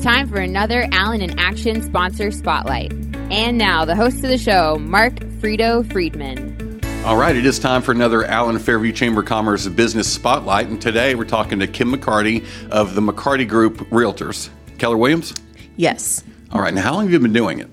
time for another Allen in Action sponsor spotlight. And now, the host of the show, Mark Frito Friedman. All right, it is time for another Allen Fairview Chamber of Commerce business spotlight. And today we're talking to Kim McCarty of the McCarty Group Realtors. Keller Williams? Yes. All right, now how long have you been doing it?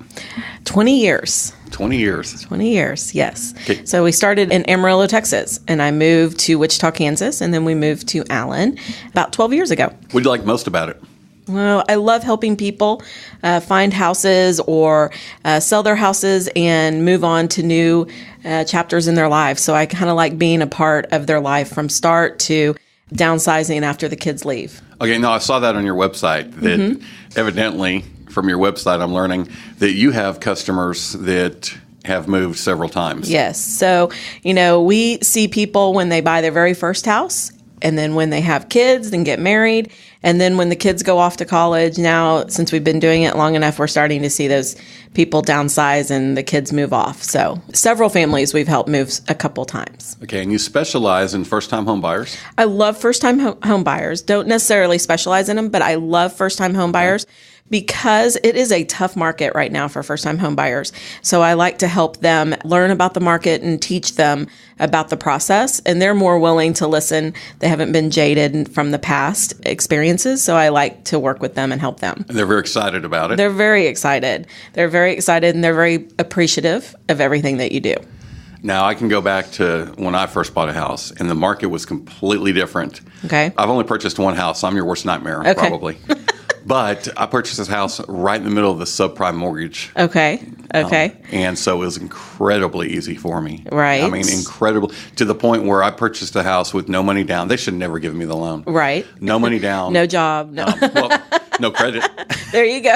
20 years. 20 years. 20 years, yes. Okay. So we started in Amarillo, Texas, and I moved to Wichita, Kansas, and then we moved to Allen about 12 years ago. What do you like most about it? Well, I love helping people find houses or sell their houses and move on to new chapters in their lives. So I kind of like being a part of their life from start to downsizing after the kids leave. Okay, now I saw that on your website that evidently from your website I'm learning that you have customers that have moved several times. Yes. So, we see people when they buy their very first house, and then when they have kids and get married, and then when the kids go off to college. Now, since we've been doing it long enough, we're starting to see those people downsize and the kids move off. So several families we've helped move a couple times. Okay, and you specialize in first-time home buyers? I love first-time home buyers. Don't necessarily specialize in them, but I love first-time home buyers because it is a tough market right now for first-time home buyers. So I like to help them learn about the market and teach them about the process, and they're more willing to listen. They haven't been jaded from the past experiences, so I like to work with them and help them. And they're very excited about it. They're very excited. They're very excited, and they're very appreciative of everything that you do. Now, I can go back to when I first bought a house, and the market was completely different. Okay. I've only purchased one house. I'm your worst nightmare, probably. But I purchased this house right in the middle of the subprime mortgage. Okay. And so it was incredibly easy for me. Right. I mean, incredible, to the point where I purchased a house with no money down. They should never give me the loan. Right. No money down. No job. No. No credit. There you go.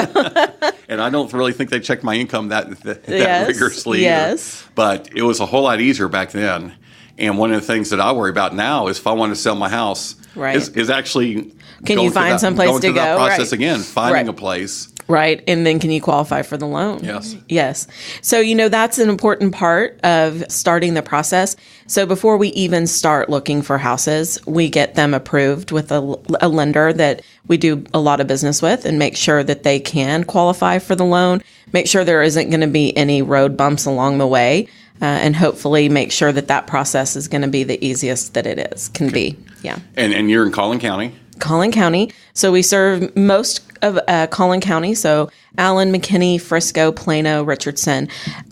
And I don't really think they checked my income that Yes, rigorously. yes. But it was a whole lot easier back then. And one of the things that I worry about now is if I want to sell my house, Right. is actually Can you find someplace going to through that go? process Right. again, finding Right. a place. Right. And then can you qualify for the loan? Yes. Yes. So, that's an important part of starting the process. So before we even start looking for houses, we get them approved with a lender that we do a lot of business with and make sure that they can qualify for the loan, make sure there isn't going to be any road bumps along the way, and hopefully make sure that process is going to be the easiest that it can be. Yeah. And you're in Collin County? Collin County. So we serve most of Collin County. So Allen, McKinney, Frisco, Plano, Richardson.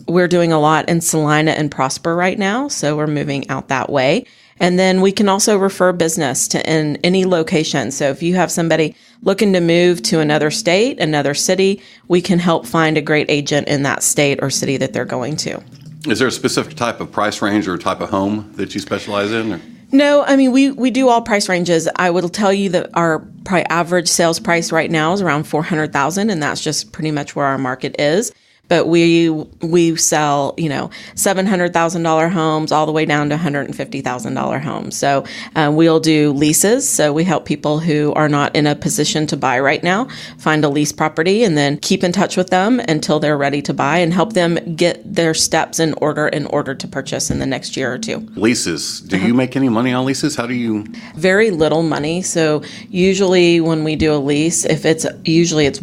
We're doing a lot in Salina and Prosper right now. So we're moving out that way. And then we can also refer business to in any location. So if you have somebody looking to move to another state, another city, we can help find a great agent in that state or city that they're going to. Is there a specific type of price range or type of home that you specialize in? Or? No, I mean, we do all price ranges. I will tell you that our probably average sales price right now is around $400,000, and that's just pretty much where our market is. But we sell, $700,000 homes all the way down to $150,000 homes. So we'll do leases. So we help people who are not in a position to buy right now find a lease property and then keep in touch with them until they're ready to buy and help them get their steps in order to purchase in the next year or two. Leases. Do you make any money on leases? How do you? Very little money. So usually when we do a lease, it's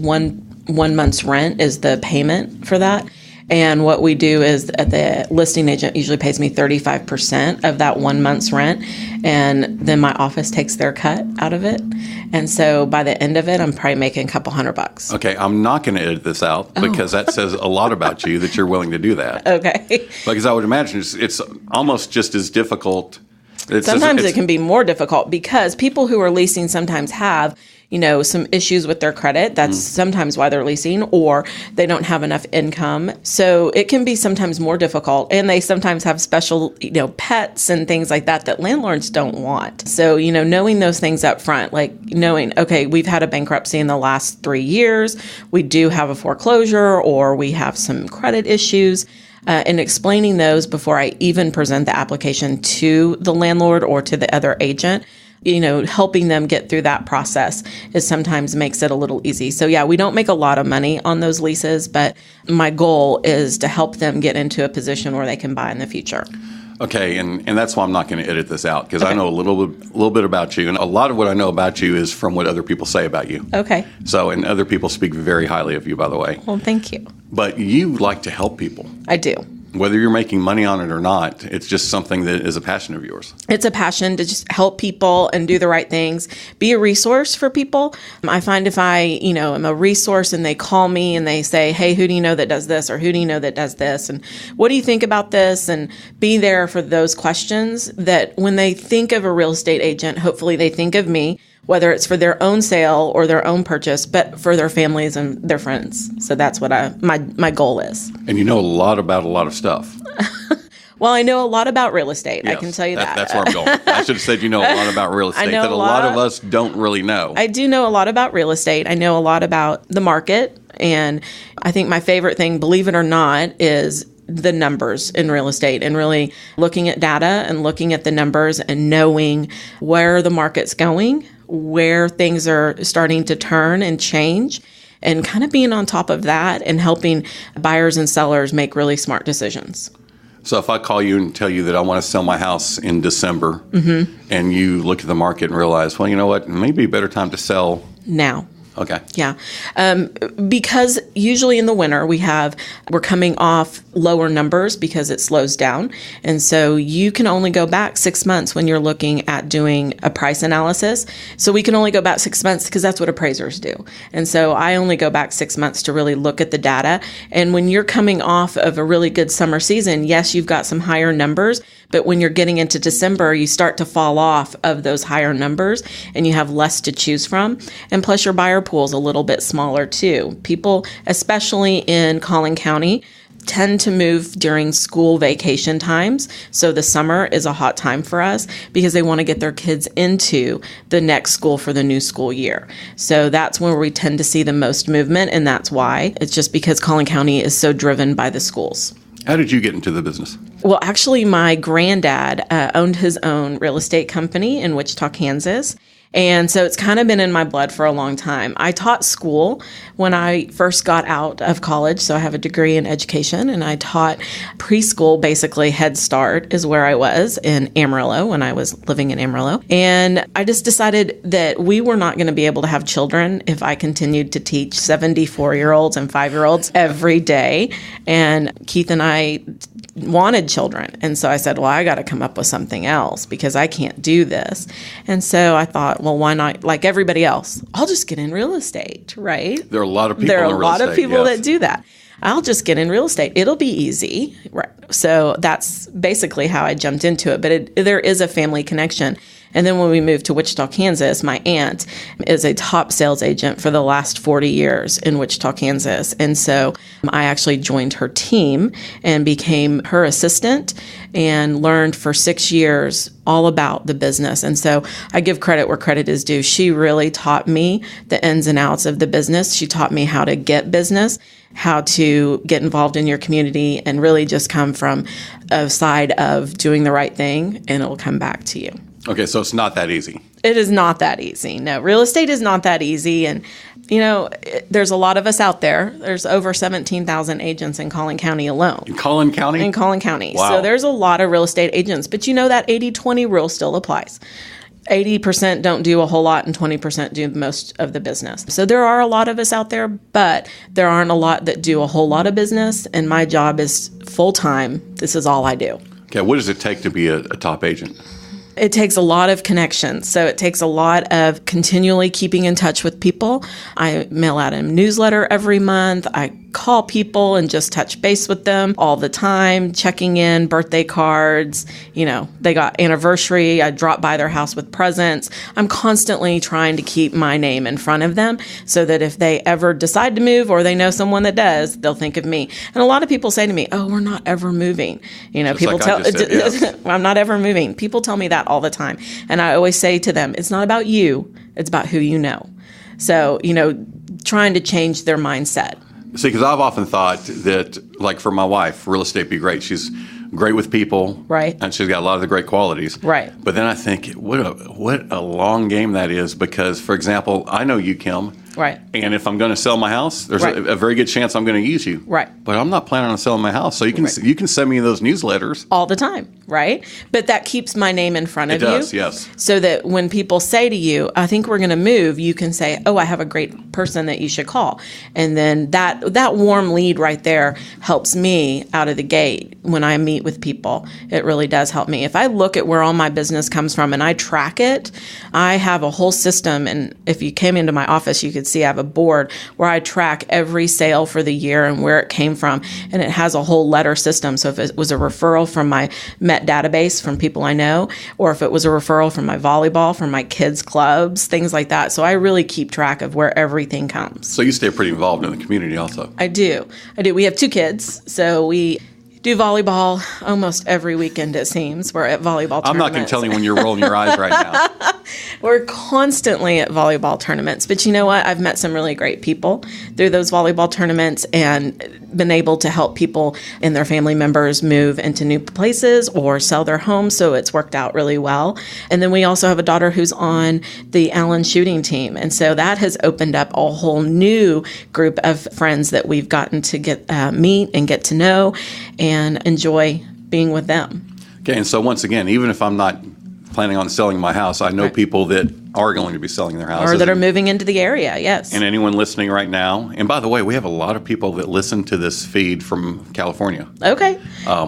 one month's rent is the payment for that. And what we do is the listing agent usually pays me 35% of that 1 month's rent. And then my office takes their cut out of it. And so by the end of it, I'm probably making a couple $100. Okay, I'm not going to edit this out because that says a lot about you that you're willing to do that. Okay. Because I would imagine it's almost just as difficult. Sometimes it can be more difficult because people who are leasing sometimes have some issues with their credit. That's sometimes why they're leasing, or they don't have enough income. So it can be sometimes more difficult. And they sometimes have special, pets and things like that landlords don't want. So, knowing those things up front, like knowing, okay, we've had a bankruptcy in the last 3 years. We do have a foreclosure, or we have some credit issues. And explaining those before I even present the application to the landlord or to the other agent, helping them get through that process is sometimes makes it a little easy. So yeah, we don't make a lot of money on those leases, but my goal is to help them get into a position where they can buy in the future. Okay, and that's why I'm not going to edit this out, because I know a little bit about you, and a lot of what I know about you is from what other people say about you. Okay. So, and other people speak very highly of you, by the way. Well, thank you. But you like to help people. I do. Whether you're making money on it or not, it's just something that is a passion of yours. It's a passion to just help people and do the right things, be a resource for people. I find if I, am a resource and they call me and they say, hey, who do you know that does this? Or who do you know that does this? And what do you think about this? And be there for those questions, that when they think of a real estate agent, hopefully they think of me, whether it's for their own sale or their own purchase, but for their families and their friends. So that's what my goal is. And you know a lot about a lot of stuff. Well, I know a lot about real estate. Yes, I can tell you that. That's where I'm going. I should have said you know a lot about real estate that a lot of us don't really know. I do know a lot about real estate. I know a lot about the market. And I think my favorite thing, believe it or not, is the numbers in real estate, and really looking at data and looking at the numbers and knowing where the market's going, where things are starting to turn and change, and kind of being on top of that and helping buyers and sellers make really smart decisions. So if I call you and tell you that I want to sell my house in December, and you look at the market and realize, well, you know what, maybe a better time to sell now. Okay. Yeah. Because usually in the winter we're coming off lower numbers because it slows down. And so you can only go back 6 months when you're looking at doing a price analysis. So we can only go back 6 months because that's what appraisers do. And so I only go back 6 months to really look at the data. And when you're coming off of a really good summer season, yes, you've got some higher numbers, but when you're getting into December, you start to fall off of those higher numbers and you have less to choose from. And plus your buyer pool is a little bit smaller too. People, especially in Collin County, tend to move during school vacation times. So the summer is a hot time for us because they want to get their kids into the next school for the new school year. So that's where we tend to see the most movement. And that's why. It's just because Collin County is so driven by the schools. How did you get into the business? Well, actually, my granddad owned his own real estate company in Wichita, Kansas. And so it's kind of been in my blood for a long time. I taught school when I first got out of college. So I have a degree in education, and I taught preschool, basically Head Start is where I was in Amarillo when I was living in Amarillo. And I just decided that we were not going to be able to have children if I continued to teach 74-year-olds and 5-year-olds every day. And Keith and I wanted children. And so I said, well, I got to come up with something else because I can't do this. And so I thought, well, why not? Like everybody else, I'll just get in real estate, right? There are a lot of people There are in a real lot estate, of people yes. that do that. I'll just get in real estate. It'll be easy. Right. So that's basically how I jumped into it. But there is a family connection. And then when we moved to Wichita, Kansas, my aunt is a top sales agent for the last 40 years in Wichita, Kansas. And so I actually joined her team and became her assistant and learned for 6 years all about the business. And so I give credit where credit is due. She really taught me the ins and outs of the business. She taught me how to get business, how to get involved in your community, and really just come from a side of doing the right thing, and it'll come back to you. Okay, so it's not that easy. It is not that easy. No, real estate is not that easy. And, there's a lot of us out there. There's over 17,000 agents in Collin County alone. In Collin County? In Collin County. Wow. So there's a lot of real estate agents. But that 80-20 rule still applies. 80% don't do a whole lot and 20% do most of the business. So there are a lot of us out there, but there aren't a lot that do a whole lot of business. And my job is full-time. This is all I do. Okay, what does it take to be a top agent? It takes a lot of connections. So it takes a lot of continually keeping in touch with people. I mail out a newsletter every month. I call people and just touch base with them all the time, checking in, birthday cards. They got anniversary. I drop by their house with presents. I'm constantly trying to keep my name in front of them so that if they ever decide to move or they know someone that does, they'll think of me. And a lot of people say to me, oh, we're not ever moving. Just people like I just said, yes. I'm not ever moving. People tell me that all the time. And I always say to them, it's not about you. It's about who you know. So, trying to change their mindset. See, because I've often thought that, like for my wife, real estate be great. She's great with people. Right. And she's got a lot of the great qualities. Right. But then I think, what a long game that is because, for example, I know you, Kim. Right. And if I'm going to sell my house, there's Right. a very good chance I'm going to use you. Right. But I'm not planning on selling my house. So you can send me those newsletters. All the time, right? But that keeps my name in front of you. It does, yes. So that when people say to you, I think we're going to move, you can say, oh, I have a great person that you should call. And then that warm lead right there helps me out of the gate when I meet with people. It really does help me. If I look at where all my business comes from and I track it, I have a whole system. And if you came into my office, you could see I have a board where I track every sale for the year and where it came from. And it has a whole letter system. So if it was a referral from my Met database from people I know, or if it was a referral from my volleyball, from my kids' clubs, things like that. So I really keep track of where everything comes. So you stay pretty involved in the community also. I do. We have 2 kids, so we do volleyball almost every weekend, it seems. We're at volleyball tournaments. I'm not going to tell you when you're rolling your eyes right now. We're constantly at volleyball tournaments. But you know what? I've met some really great people through those volleyball tournaments and been able to help people and their family members move into new places or sell their homes. So it's worked out really well. And then we also have a daughter who's on the Allen shooting team. And so that has opened up a whole new group of friends that we've gotten to get meet and get to know and enjoy being with them. Okay, and so once again, even if I'm not planning on selling my house, I know people that are going to be selling their houses. Or that are moving into the area, yes. And anyone listening right now, and by the way, we have a lot of people that listen to this feed from California. Okay.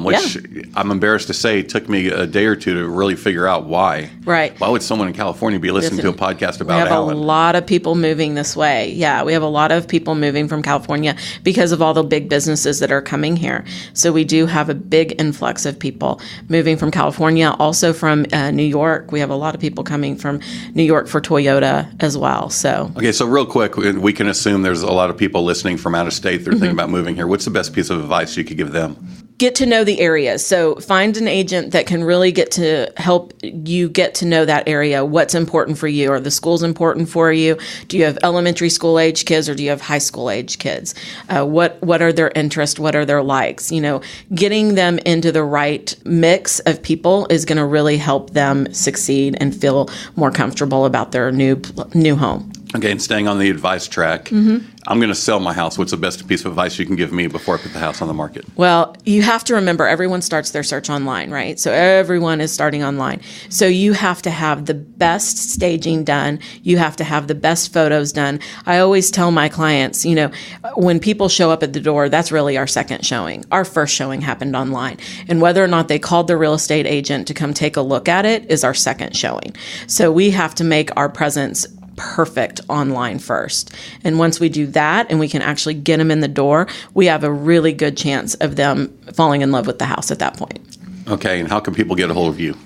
Which I'm embarrassed to say took me a day or two to really figure out why. Right. Why would someone in California be listening to a podcast about We have Allen? a lot of people moving this way. Yeah, we have a lot of people moving from California because of all the big businesses that are coming here. So we do have a big influx of people moving from California, also from New York. We have a lot of people coming from New York for Toyota as well. So Okay, so real quick, we can assume there's a lot of people listening from out of state that are thinking about moving here. What's the best piece of advice you could give them? get to know the area. So find an agent that can really get to help you get to know that area. What's important for you? Are the schools important for you? Do you have elementary school age kids or do you have high school age kids? What are their interests? What are their likes? You know, getting them into the right mix of people is going to really help them succeed and feel more comfortable about their new home. Okay, and staying on the advice track, I'm going to sell my house. What's the best piece of advice you can give me before I put the house on the market? Well, you have to remember everyone starts their search online, right? So everyone is starting online. So you have to have the best staging done. You have to have the best photos done. I always tell my clients, you know, when people show up at the door, that's really our second showing. Our first showing happened online. And whether or not they called the real estate agent to come take a look at it is our second showing. So we have to make our presence perfect online first. And once we do that and we can actually get them in the door, we have a really good chance of them falling in love with the house at that point. Okay, and how can people get a hold of you?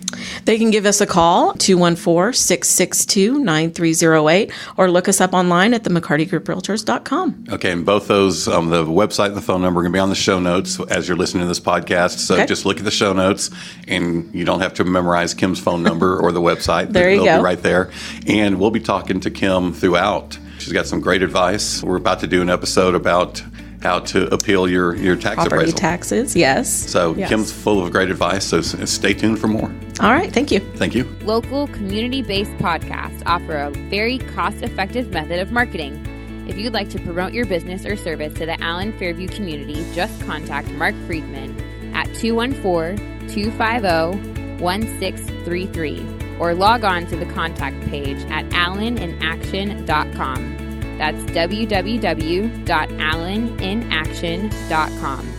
They can give us a call, 214-662-9308, or look us up online at the McCartyGroupRealtors.com. Okay, and both those, the website and the phone number are going to be on the show notes as you're listening to this podcast. So just look at the show notes, and you don't have to memorize Kim's phone number or the website. There you go. They'll be right there. And we'll be talking to Kim throughout. She's got some great advice. We're about to do an episode about how to appeal your tax Property appraisal. taxes, yes. So yes. Kim's full of great advice, so stay tuned for more. All right, thank you. Thank you. Local community-based podcasts offer a very cost-effective method of marketing. If you'd like to promote your business or service to the Allen Fairview community, just contact Mark Friedman at 214-250-1633 or log on to the contact page at alleninaction.com. That's www.alleninaction.com.